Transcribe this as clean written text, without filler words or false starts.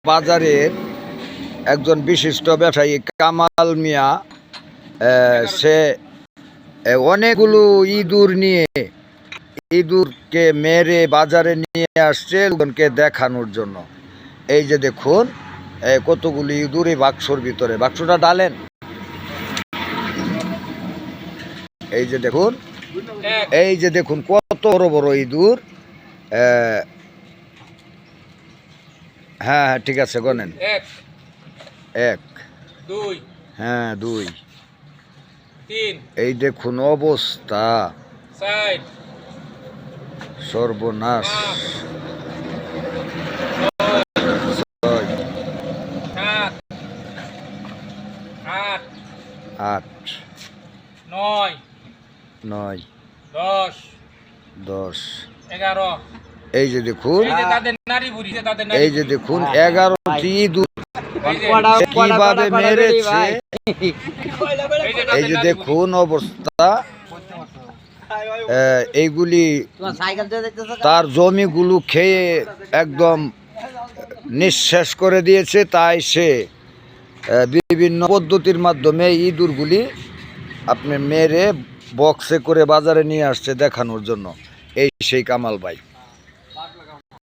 বাজারের একজন বিশিষ্ট ব্যবসায়ী কামাল মিয়া, সে অনেকগুলো ইঁদুর নিয়ে ইঁদুরকে মেরে বাজারে নিয়ে আসছে লোকজনকে দেখানোর জন্য। এই যে দেখুন কতগুলো ইঁদুর এই বাক্সর ভিতরে। বাক্সটা ডালেন। এই যে দেখুন কত বড় বড় ইঁদুর। হ্যাঁ ঠিক আছে, গনেন। এক, হ্যাঁ 2, 3, এই দেখুন অবস্থা, সর্বনাশ। 8, 9, 10, 11। এই যে দেখুন, এই যে দেখুন 11টি ইঁদুর কিভাবে মেরেছে। এই যে দেখুন অবস্থা। এইগুলি তার জমিগুলো খেয়ে একদম নিঃশেষ করে দিয়েছে। তাই সে বিভিন্ন পদ্ধতির মাধ্যমে ইঁদুরগুলি আপনি মেরে বক্সে করে বাজারে নিয়ে আসছে দেখানোর জন্য। এই সেই কামাল ভাই।